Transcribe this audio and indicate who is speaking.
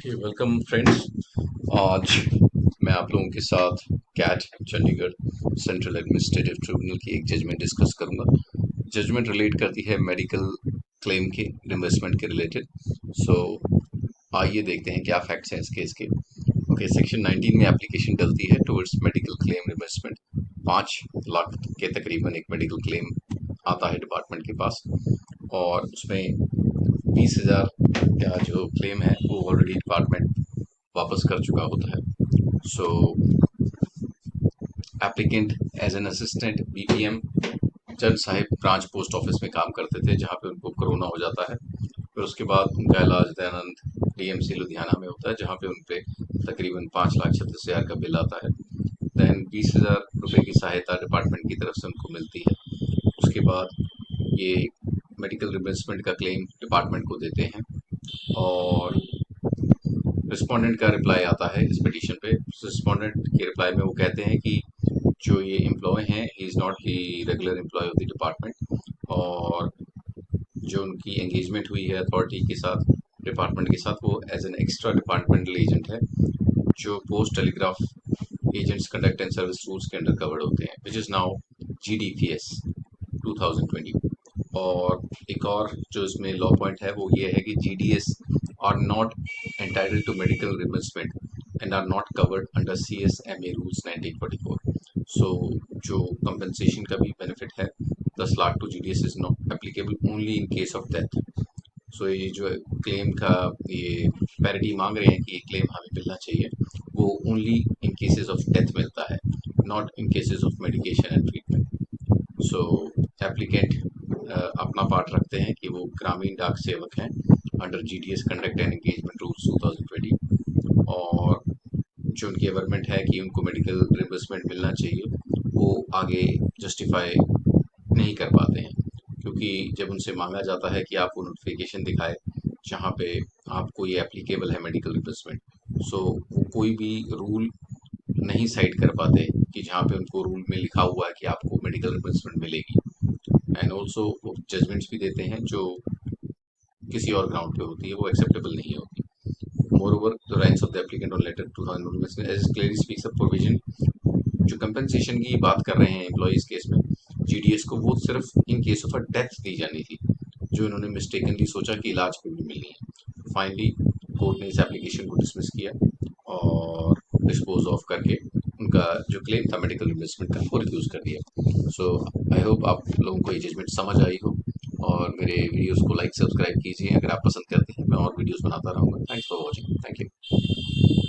Speaker 1: Okay, welcome friends. आज मैं आप लोगों के साथ CAT Chandigarh central administrative tribunal की एक जजमेंट डिस्कस करूंगा। जजमेंट रिलेट करती है मेडिकल क्लेम के रिम्बर्समेंट के रिलेटेड। सो आइए देखते हैं क्या फैक्ट्स हैं इस केस के। ओके, सेक्शन 19 में एप्लीकेशन डलती है towards medical claim reimbursement. 5 lakh के तकरीबन एक मेडिकल क्लेम आता है डिपार्टमेंट के पास, और उसमें 20,000 का जो क्लेम है वो ऑलरेडी डिपार्टमेंट वापस कर चुका होता है। So applicant as an assistant BPM जज साहिब ब्रांच पोस्ट ऑफिस में काम करते थे, जहाँ पे उनको कोरोना हो जाता है। फिर उसके बाद उनका इलाज दयानंद डीएमसी लुधियाना में होता है, जहाँ पे उनपे तकरीबन 5,36,000 का बिल आता है। देन 20,000 रुपए की सहायता डिपार्टमेंट की तरफ से उनको मिलती है। उसके बाद ये मेडिकल रिम्बर्समेंट का क्लेम डिपार्टमेंट को देते हैं, और रिस्पोंडेंट का रिप्लाई आता है इस पिटीशन पे। रिस्पोंडेंट के रिप्लाई में वो कहते हैं कि जो ये एम्प्लॉय हैं, he is not the regular employee of the department, और जो उनकी एंगेजमेंट हुई है अथॉरिटी के साथ, डिपार्टमेंट के साथ, वो as an extra departmental agent है, जो post telegraph agents conduct and service rules के अंडर कवर्ड होते हैं, विच इज़ नाउ GDPS 2020। और एक और जो इसमें लॉ पॉइंट है वो ये है कि GDS are not entitled to medical reimbursement and are not covered under CSMA rules 1944. So जो compensation का भी benefit है 10 lakh to GDS is not applicable only in case of death. सो ये जो क्लेम का ये पैरिटी मांग रहे हैं कि ये क्लेम हमें मिलना चाहिए, वो only in cases of death मिलता है, not in cases of medication and treatment. So applicant अपना पार्ट रखते हैं कि वो ग्रामीण डाक सेवक हैं under GDS conduct and engagement rules 2020, और जो उनकी गवर्नमेंट है कि उनको मेडिकल रिम्बर्समेंट मिलना चाहिए, वो आगे जस्टिफाई नहीं कर पाते हैं, क्योंकि जब उनसे मांगा जाता है कि आप वो नोटिफिकेशन दिखाए जहाँ पे आपको ये एप्लीकेबल है मेडिकल रिम्बर्समेंट, सो वो कोई भी रूल नहीं साइट कर पाते कि जहाँ पे उनको रूल में लिखा हुआ है कि आपको मेडिकल रिम्बर्समेंट मिलेगी। एंड ऑल्सो वो जजमेंट्स भी देते हैं जो किसी और ग्राउंड पे होती है, वो एक्सेप्टेबल नहीं होती। Moreover, the rights of the applicant on letter 2000 as clearly speaks of provision। जो कंपनसेशन की बात कर रहे हैं एम्प्लॉइज केस में, GDS को वो सिर्फ in case of a death दी जानी थी, जो इन्होंने मिस्टेकनली सोचा कि इलाज पे भी मिलनी है। फाइनली कोर्ट ने इस एप्लीकेशन को डिसमिस किया और डिस्पोज ऑफ करके उनका जो क्लेम था मेडिकल रिम्बर्समेंट का वो रिफ्यूज कर दिया। सो आई होप आप लोगों को ये जजमेंट समझ आई हो, और मेरे वीडियोस को लाइक सब्सक्राइब कीजिए। अगर आप पसंद करते हैं मैं और वीडियोस बनाता रहूँगा। Thanks for watching. Thank you.